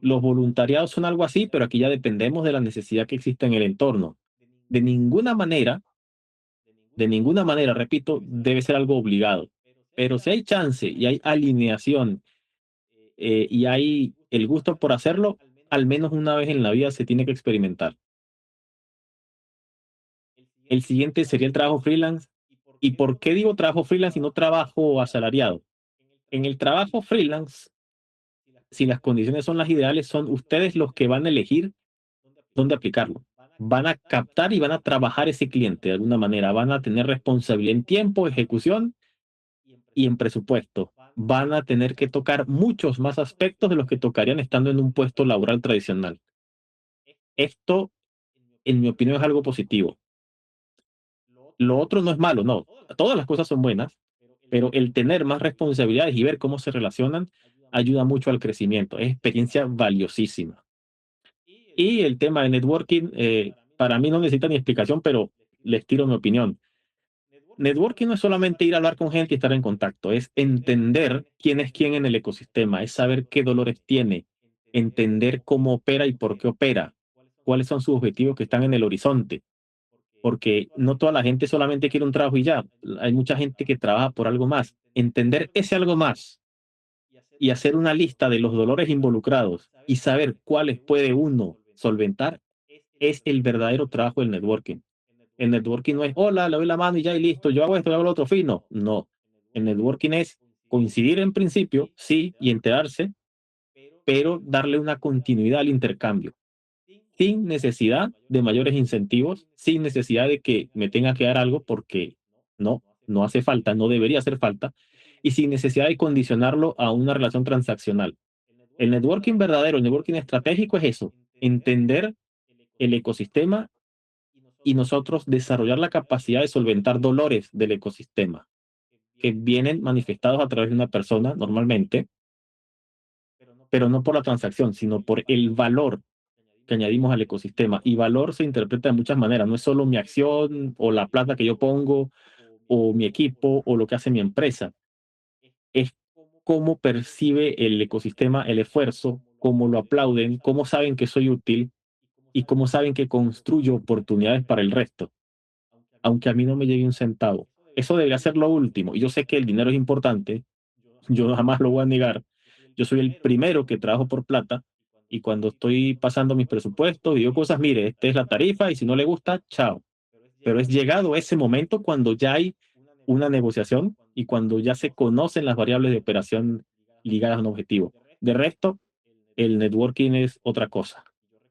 Los voluntariados son algo así, pero aquí ya dependemos de la necesidad que existe en el entorno. De ninguna manera, repito, debe ser algo obligado. Pero si hay chance y hay alineación y hay el gusto por hacerlo, al menos una vez en la vida se tiene que experimentar. El siguiente sería el trabajo freelance. ¿Y por qué digo trabajo freelance y no trabajo asalariado? En el trabajo freelance, si las condiciones son las ideales, son ustedes los que van a elegir dónde aplicarlo. Van a captar y van a trabajar ese cliente de alguna manera. Van a tener responsabilidad en tiempo, ejecución y en presupuesto. Van a tener que tocar muchos más aspectos de los que tocarían estando en un puesto laboral tradicional. Esto, en mi opinión, es algo positivo. Lo otro no es malo, no. Todas las cosas son buenas, pero el tener más responsabilidades y ver cómo se relacionan ayuda mucho al crecimiento. Es experiencia valiosísima. Y el tema de networking, para mí no necesita ni explicación, pero les tiro mi opinión. Networking no es solamente ir a hablar con gente y estar en contacto, es entender quién es quién en el ecosistema, es saber qué dolores tiene, entender cómo opera y por qué opera, cuáles son sus objetivos que están en el horizonte, porque no toda la gente solamente quiere un trabajo y ya, hay mucha gente que trabaja por algo más. Entender ese algo más y hacer una lista de los dolores involucrados y saber cuáles puede uno solventar es el verdadero trabajo del networking. El networking no es, hola, le doy la mano y ya y listo, yo hago esto, yo hago lo otro fino. No, el networking es coincidir en principio, sí, y enterarse, pero darle una continuidad al intercambio, sin necesidad de mayores incentivos, sin necesidad de que me tenga que dar algo porque no hace falta, no debería hacer falta, y sin necesidad de condicionarlo a una relación transaccional. El networking verdadero, el networking estratégico es eso, entender el ecosistema y nosotros desarrollar la capacidad de solventar dolores del ecosistema que vienen manifestados a través de una persona normalmente, pero no por la transacción, sino por el valor que añadimos al ecosistema. Y valor se interpreta de muchas maneras, no es solo mi acción o la plata que yo pongo o mi equipo o lo que hace mi empresa, es cómo percibe el ecosistema el esfuerzo, cómo lo aplauden, cómo saben que soy útil y cómo saben que construyo oportunidades para el resto, aunque a mí no me llegue un centavo. Eso debería ser lo último. Y yo sé que el dinero es importante, yo jamás lo voy a negar. Yo soy el primero que trabajo por plata y cuando estoy pasando mis presupuestos, digo cosas, mire, esta es la tarifa y si no le gusta, chao. Pero es llegado ese momento cuando ya hay una negociación y cuando ya se conocen las variables de operación ligadas a un objetivo. De resto, el networking es otra cosa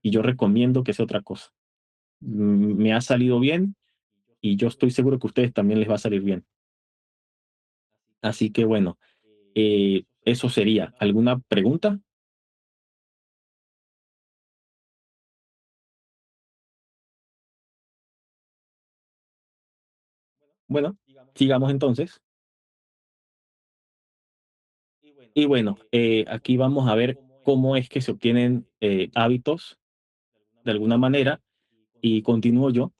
y yo recomiendo que sea otra cosa. Me ha salido bien y yo estoy seguro que a ustedes también les va a salir bien. Así que bueno, eso sería. ¿Alguna pregunta? Bueno, sigamos entonces. Y bueno, aquí vamos a ver cómo es que se obtienen hábitos de alguna manera y continúo yo.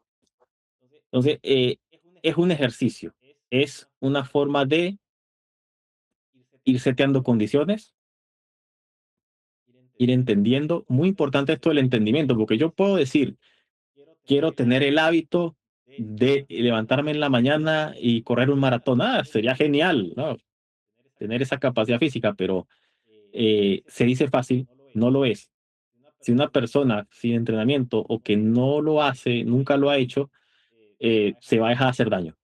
Entonces, es un ejercicio, es una forma de ir seteando condiciones, ir entendiendo. Muy importante esto del entendimiento, porque yo puedo decir, quiero tener el hábito de levantarme en la mañana y correr un maratón. Ah, sería genial, ¿no? Tener esa capacidad física, pero se dice fácil, no lo es. Si una persona sin entrenamiento o que no lo hace, nunca lo ha hecho, se va a dejar hacer daño.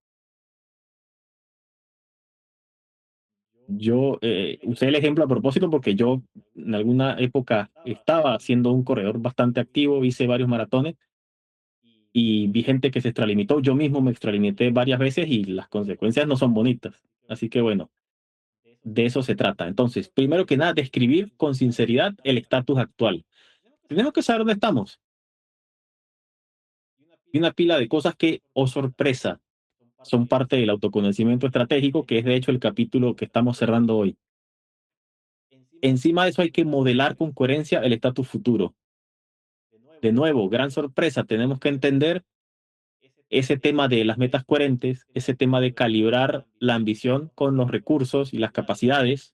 Yo usé el ejemplo a propósito porque yo en alguna época estaba siendo un corredor bastante activo, hice varios maratones y vi gente que se extralimitó. Yo mismo me extralimité varias veces y las consecuencias no son bonitas. Así que bueno, de eso se trata. Entonces, primero que nada, describir con sinceridad el estatus actual. Tenemos que saber dónde estamos. Y una pila de cosas que, oh sorpresa, son parte del autoconocimiento estratégico, que es de hecho el capítulo que estamos cerrando hoy. Encima de eso hay que modelar con coherencia el estatus futuro. De nuevo, gran sorpresa, tenemos que entender ese tema de las metas coherentes, ese tema de calibrar la ambición con los recursos y las capacidades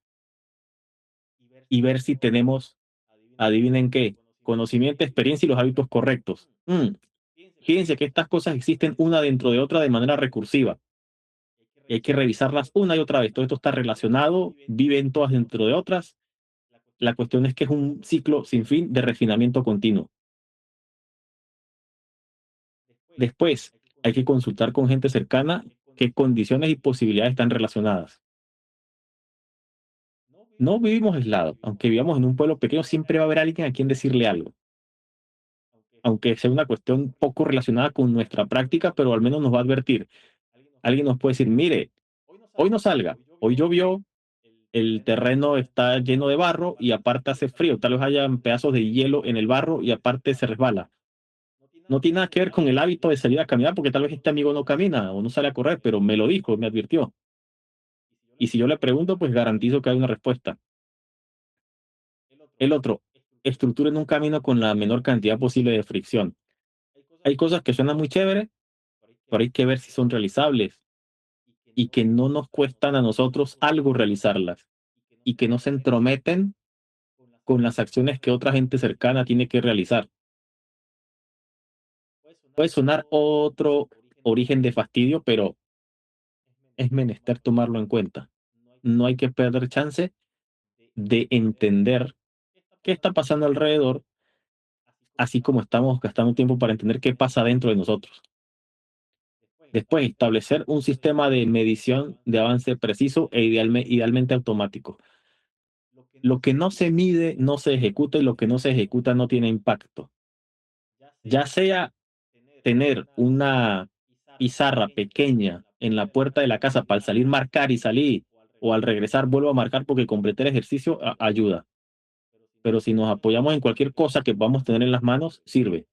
y ver si tenemos, adivinen qué, conocimiento, experiencia y los hábitos correctos. Fíjense que estas cosas existen una dentro de otra de manera recursiva y hay que revisarlas una y otra vez. Todo esto está relacionado, viven todas dentro de otras. La cuestión es que es un ciclo sin fin de refinamiento continuo. Después, hay que consultar con gente cercana qué condiciones y posibilidades están relacionadas. No vivimos aislados, aunque vivamos en un pueblo pequeño, siempre va a haber alguien a quien decirle algo, aunque sea una cuestión poco relacionada con nuestra práctica, pero al menos nos va a advertir. Alguien nos puede decir, mire, hoy no salga, hoy llovió, el terreno está lleno de barro y aparte hace frío, tal vez hayan pedazos de hielo en el barro y aparte se resbala. No tiene nada que ver con el hábito de salir a caminar, porque tal vez este amigo no camina o no sale a correr, pero me lo dijo, me advirtió. Y si yo le pregunto, pues garantizo que hay una respuesta. El otro, estructuren un camino con la menor cantidad posible de fricción. Hay cosas que suenan muy chéveres, pero hay que ver si son realizables y que no nos cuestan a nosotros algo realizarlas y que no se entrometen con las acciones que otra gente cercana tiene que realizar. Puede sonar otro origen de fastidio, pero es menester tomarlo en cuenta. No hay que perder chance de entender qué está pasando alrededor, así como estamos gastando tiempo para entender qué pasa dentro de nosotros. Después, establecer un sistema de medición de avance preciso e idealmente automático. Lo que no se mide no se ejecuta y lo que no se ejecuta no tiene impacto. Ya sea tener una pizarra pequeña en la puerta de la casa para al salir marcar y salir, o al regresar vuelvo a marcar porque completé el ejercicio, ayuda. Pero si nos apoyamos en cualquier cosa que podamos tener en las manos, sirve.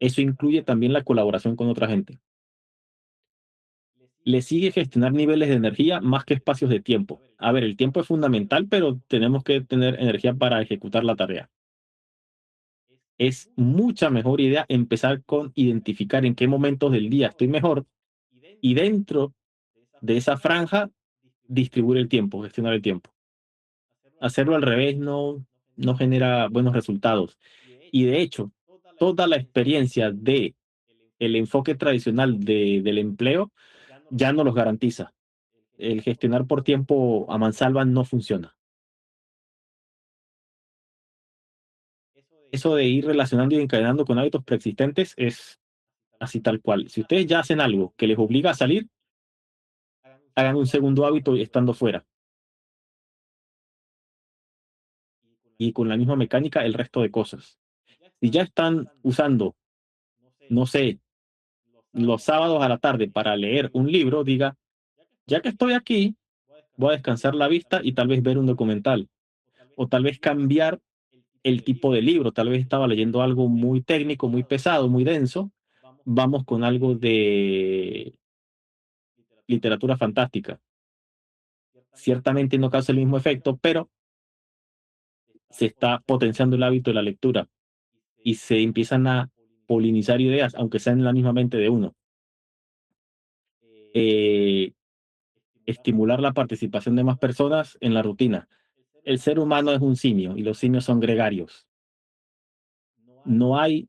Eso incluye también la colaboración con otra gente. Le sigue gestionar niveles de energía más que espacios de tiempo. A ver, el tiempo es fundamental, pero tenemos que tener energía para ejecutar la tarea. Es mucha mejor idea empezar con identificar en qué momentos del día estoy mejor y dentro de esa franja distribuir el tiempo, gestionar el tiempo. Hacerlo al revés no genera buenos resultados. Y de hecho, toda la experiencia de el enfoque tradicional del empleo ya no los garantiza. El gestionar por tiempo a mansalva no funciona. Eso de ir relacionando y encadenando con hábitos preexistentes es así tal cual. Si ustedes ya hacen algo que les obliga a salir, hagan un segundo hábito estando fuera. Y con la misma mecánica el resto de cosas. Si ya están usando, no sé, los sábados a la tarde para leer un libro, diga, ya que estoy aquí, voy a descansar la vista y tal vez ver un documental. O tal vez cambiar el tipo de libro. Tal vez estaba leyendo algo muy técnico, muy pesado, muy denso. Vamos con algo de literatura fantástica. Ciertamente no causa el mismo efecto, pero se está potenciando el hábito de la lectura y se empiezan a polinizar ideas, aunque sean en la misma mente de uno. Eh, estimular la participación de más personas en la rutina. El ser humano es un simio y los simios son gregarios. No hay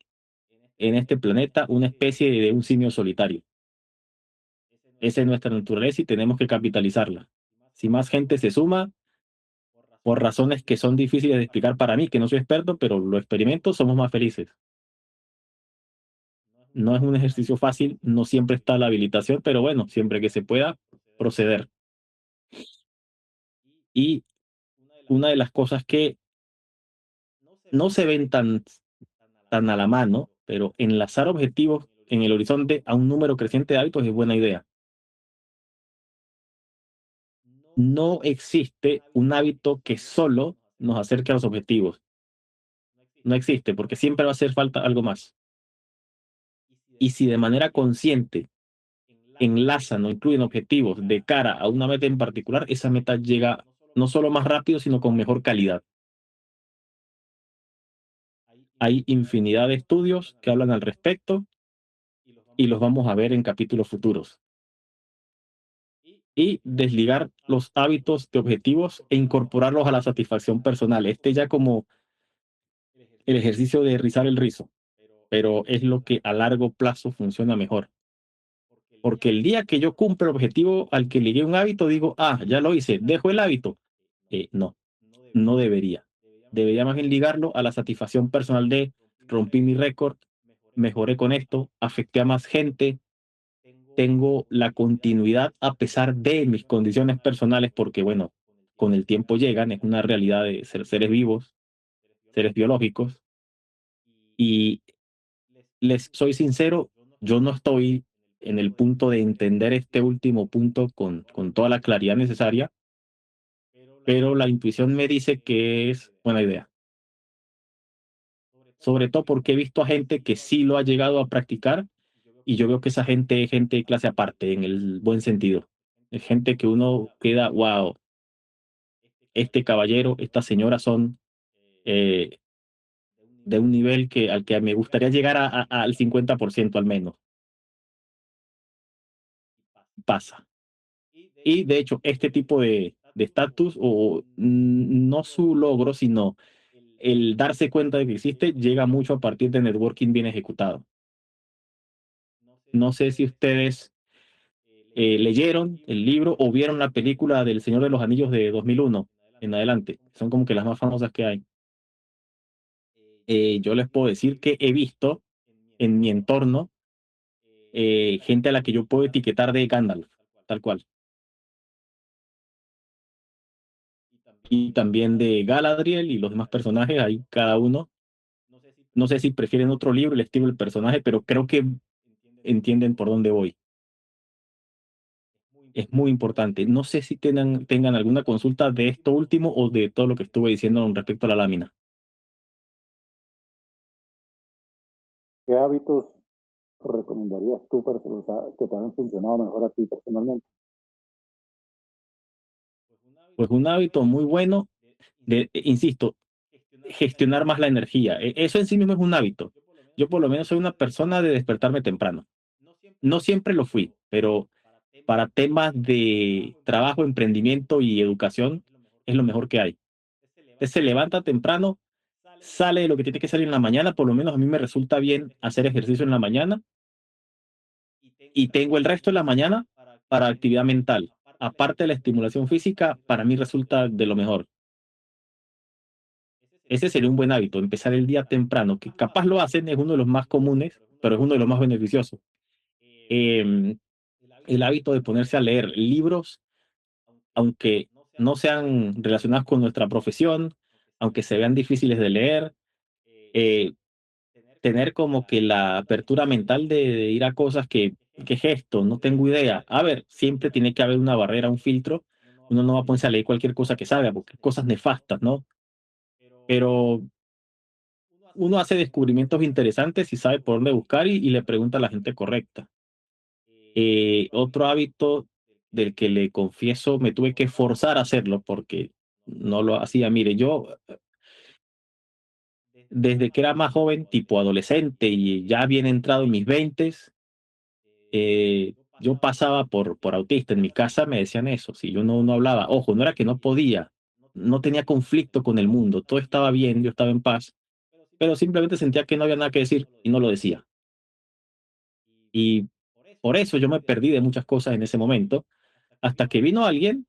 en este planeta una especie de un simio solitario. Esa es nuestra naturaleza y tenemos que capitalizarla. Si más gente se suma, por razones que son difíciles de explicar para mí, que no soy experto, pero lo experimento, somos más felices. No es un ejercicio fácil, no siempre está la habilitación, pero bueno, siempre que se pueda proceder. Y una de las cosas que no se ven tan a la mano, pero enlazar objetivos en el horizonte a un número creciente de hábitos es buena idea. No existe un hábito que solo nos acerque a los objetivos. No existe, porque siempre va a hacer falta algo más. Y si de manera consciente enlazan o incluyen objetivos de cara a una meta en particular, esa meta llega no solo más rápido, sino con mejor calidad. Hay infinidad de estudios que hablan al respecto y los vamos a ver en capítulos futuros. Y desligar los hábitos de objetivos e incorporarlos a la satisfacción personal. Este ya como el ejercicio de rizar el rizo, pero es lo que a largo plazo funciona mejor. Porque el día que yo cumplo el objetivo al que ligué un hábito, digo, ya lo hice, dejo el hábito. No, no debería. Debería más bien ligarlo a la satisfacción personal de rompí mi récord, mejoré con esto, afecté a más gente, tengo la continuidad a pesar de mis condiciones personales, porque bueno, con el tiempo llegan, es una realidad de ser seres vivos, seres biológicos, y les soy sincero, yo no estoy en el punto de entender este último punto con toda la claridad necesaria, pero la intuición me dice que es buena idea. Sobre todo porque he visto a gente que sí lo ha llegado a practicar y yo veo que esa gente es gente de clase aparte, en el buen sentido. Es gente que uno queda, wow, este caballero, esta señora son eh, de un nivel al que me gustaría llegar al 50% al menos. Pasa. Y de hecho, este tipo de de estatus o no su logro, sino el darse cuenta de que existe, llega mucho a partir de networking bien ejecutado. No sé si ustedes leyeron el libro o vieron la película del Señor de los Anillos de 2001 en adelante. Son como que las más famosas que hay. Yo les puedo decir que he visto en mi entorno gente a la que yo puedo etiquetar de Gandalf, tal cual. Y también de Galadriel y los demás personajes, hay cada uno. No sé si prefieren otro libro, el estilo del personaje, pero creo que entienden por dónde voy. Es muy importante. No sé si tengan alguna consulta de esto último o de todo lo que estuve diciendo respecto a la lámina. ¿Qué hábitos recomendarías tú para que te hayan funcionado mejor a ti personalmente? Pues un hábito muy bueno insisto, gestionar más la energía. Eso en sí mismo es un hábito. Yo por lo menos soy una persona de despertarme temprano. No siempre lo fui, pero para temas de trabajo, emprendimiento y educación es lo mejor que hay. Usted se levanta temprano, sale de lo que tiene que salir en la mañana, por lo menos a mí me resulta bien hacer ejercicio en la mañana y tengo el resto de la mañana para actividad mental. Aparte de la estimulación física, para mí resulta de lo mejor. Ese sería un buen hábito, empezar el día temprano, que capaz lo hacen, es uno de los más comunes, pero es uno de los más beneficiosos. Eh, el hábito de ponerse a leer libros, aunque no sean relacionados con nuestra profesión, aunque se vean difíciles de leer, eh, tener como que la apertura mental de ir a cosas que gesto, no tengo idea. A ver, siempre tiene que haber una barrera, un filtro. Uno no va a ponerse a leer cualquier cosa que salga, porque cosas nefastas, ¿no? Pero uno hace descubrimientos interesantes y sabe por dónde buscar y le pregunta a la gente correcta. Otro hábito del que le confieso, me tuve que forzar a hacerlo porque no lo hacía. Mire, yo desde que era más joven, tipo adolescente y ya bien entrado en mis veintes, yo pasaba por autista. En mi casa me decían eso, si yo no hablaba, ojo, no era que no podía, no tenía conflicto con el mundo, todo estaba bien, yo estaba en paz, pero simplemente sentía que no había nada que decir y no lo decía. Y por eso yo me perdí de muchas cosas en ese momento, hasta que vino alguien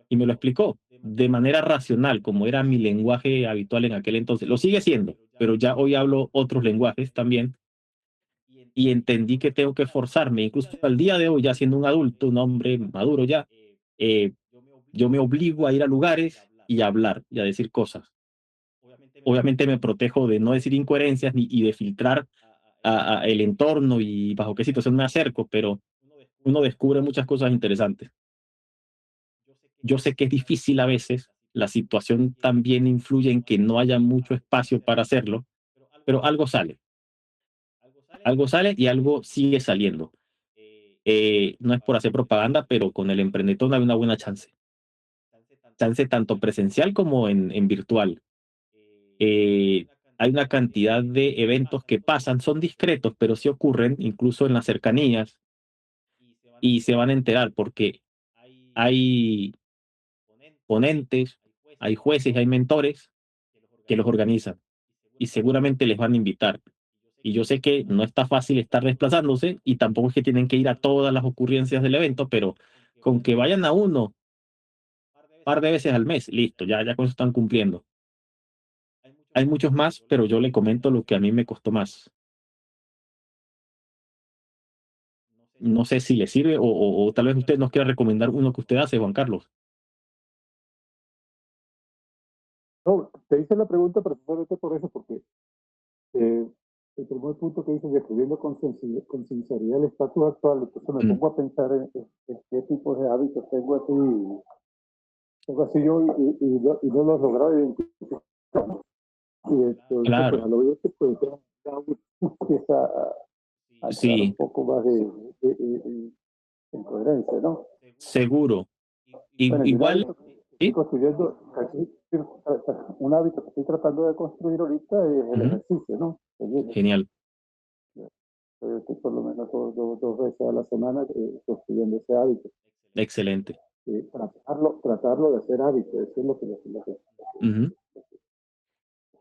y me lo explicó de manera racional, como era mi lenguaje habitual en aquel entonces. Lo sigue siendo, pero ya hoy hablo otros lenguajes también y entendí que tengo que esforzarme, incluso al día de hoy, ya siendo un adulto, un hombre maduro ya, eh, yo me obligo a ir a lugares y a hablar y a decir cosas. Obviamente me protejo de no decir incoherencias y de filtrar a el entorno y bajo qué situación me acerco, pero uno descubre muchas cosas interesantes. Yo sé que es difícil a veces, la situación también influye en que no haya mucho espacio para hacerlo, pero algo sale y algo sigue saliendo. No es por hacer propaganda, pero con el emprendedor hay una buena chance. Chance tanto presencial como en virtual. Eh, hay una cantidad de eventos que pasan, son discretos, pero sí ocurren, incluso en las cercanías, y se van a enterar porque hay ponentes, hay jueces, hay mentores que los organizan y seguramente les van a invitar. Y yo sé que no está fácil estar desplazándose y tampoco es que tienen que ir a todas las ocurrencias del evento, pero con que vayan a uno par de veces al mes, listo, ya con eso están cumpliendo. Hay muchos más, pero yo le comento lo que a mí me costó más. No sé si le sirve o tal vez usted nos quiera recomendar uno que usted hace, Juan Carlos. No, te hice la pregunta precisamente por eso, porque eh, el primer punto que dices, describiendo con sinceridad el estatus actual, entonces me Mm, pongo a pensar en qué tipo de hábitos tengo así yo y no los he logrado identificar. Y entonces, pues claro, al oírte, pues ya uno empieza a crear un sí, poco más de coherencia, ¿no? seguro. Bueno, y un Igual, hábito que estoy sí, construyendo, un hábito que estoy tratando de construir ahorita es el ujú, ejercicio, ¿no? genial, Estoy por lo menos dos veces a la semana construyendo ese hábito. excelente. tratarlo de hacer hábito, eso es lo que Ujú.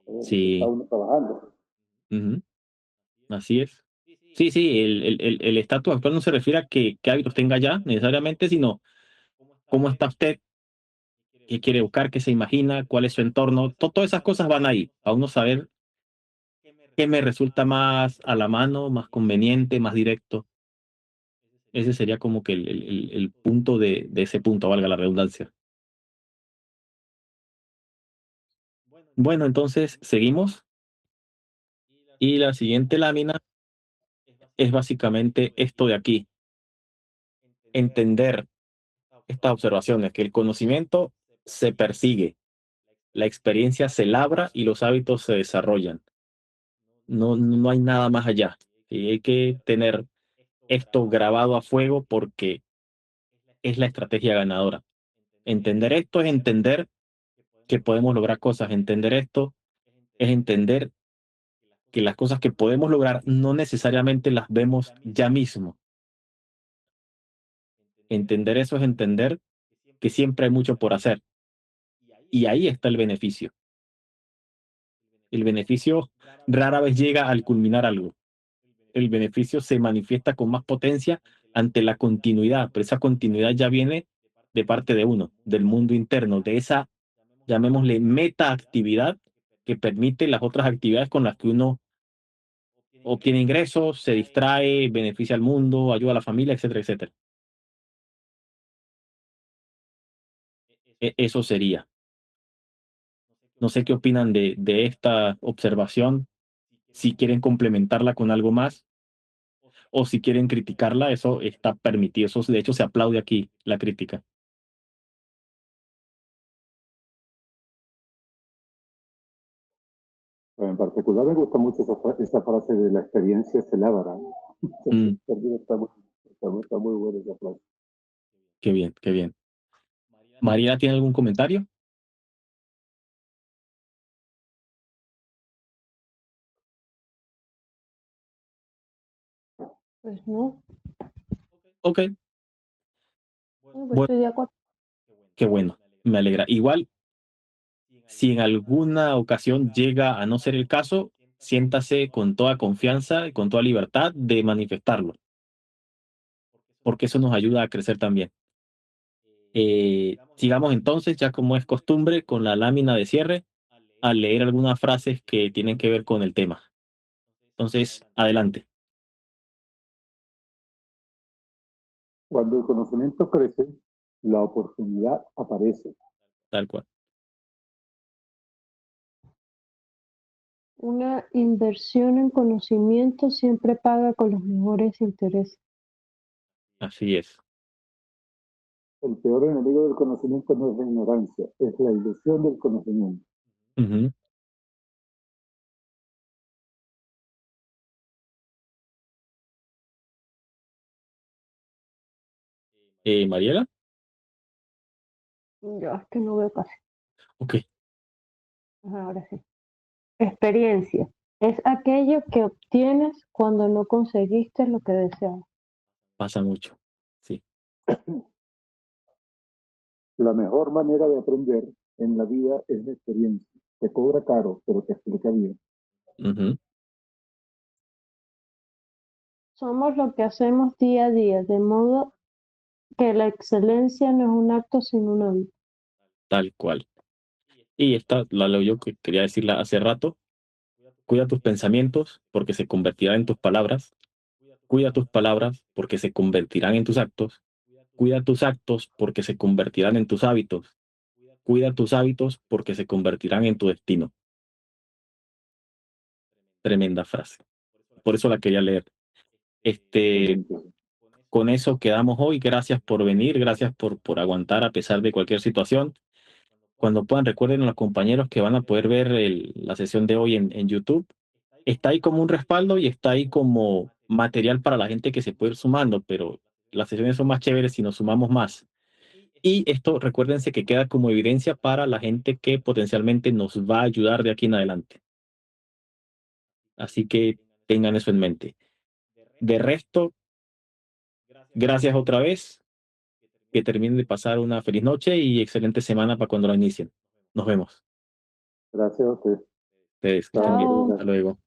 está Sí, uno trabajando. ujú, así es. Sí, sí, el estatus actual no se refiere a qué hábitos tenga ya necesariamente, sino cómo está usted, qué quiere buscar, qué se imagina, cuál es su entorno. Todas esas cosas van ahí, a uno saber qué me resulta más a la mano, más conveniente, más directo. Ese sería como que el punto de ese punto, valga la redundancia. Bueno, entonces seguimos y la siguiente lámina es básicamente esto de aquí, entender estas observaciones, que el conocimiento se persigue, la experiencia se labra y los hábitos se desarrollan. No, no hay nada más allá. Y hay que tener esto grabado a fuego porque es la estrategia ganadora. Entender esto es entender que podemos lograr cosas. Entender esto es entender que las cosas que podemos lograr no necesariamente las vemos ya mismo. Entender eso es entender que siempre hay mucho por hacer. Y ahí está el beneficio. El beneficio rara vez llega al culminar algo. El beneficio se manifiesta con más potencia ante la continuidad, pero esa continuidad ya viene de parte de uno, del mundo interno, de esa, llamémosle, meta actividad que permite las otras actividades con las que uno obtiene ingresos, se distrae, beneficia al mundo, ayuda a la familia, etcétera, etcétera. Eso sería. No sé qué opinan de esta observación, si quieren complementarla con algo más o si quieren criticarla, eso está permitido. Eso, de hecho, se aplaude aquí la crítica. En particular me gusta mucho esa frase de la experiencia se labra. Mm, Está muy buena esa frase. qué bien, qué bien. ¿María tiene algún comentario? Pues no, Ok, pues bueno, estoy de acuerdo. qué bueno, me alegra. Igual, si en alguna ocasión llega a no ser el caso, siéntase con toda confianza y con toda libertad de manifestarlo, porque eso nos ayuda a crecer también. Sigamos entonces, ya como es costumbre, con la lámina de cierre, a leer algunas frases que tienen que ver con el tema. Entonces, adelante, Cuando el conocimiento crece, la oportunidad aparece. tal cual. Una inversión en conocimiento siempre paga con los mejores intereses. Así es. El peor enemigo del conocimiento no es la ignorancia, es la ilusión del conocimiento. Ujú. Mariela, Yo es que no veo casi. ok, Ahora sí. Experiencia. Es aquello que obtienes cuando no conseguiste lo que deseabas. pasa mucho. Sí. La mejor manera de aprender en la vida es la experiencia. Te cobra caro, pero te explica bien. Ujú. Somos lo que hacemos día a día, de modo que la excelencia no es un acto sino un hábito. Tal cual. Y esta la leo yo que quería decirla hace rato. Cuida tus pensamientos porque se convertirán en tus palabras. Cuida tus palabras porque se convertirán en tus actos. Cuida tus actos porque se convertirán en tus hábitos. Cuida tus hábitos porque se convertirán en tu destino. Tremenda frase. Por eso la quería leer. Este, Excelente. con eso quedamos hoy. Gracias por venir, gracias por aguantar a pesar de cualquier situación. Cuando puedan, recuerden a los compañeros que van a poder ver la sesión de hoy en YouTube. Está ahí como un respaldo y está ahí como material para la gente que se puede ir sumando, pero las sesiones son más chéveres si nos sumamos más. Y esto, recuérdense que queda como evidencia para la gente que potencialmente nos va a ayudar de aquí en adelante. Así que tengan eso en mente. De resto, gracias otra vez. que terminen de pasar una feliz noche y excelente semana para cuando la inicien. Nos vemos. Gracias a usted. Ustedes, que estén bien. Chao. Hasta luego.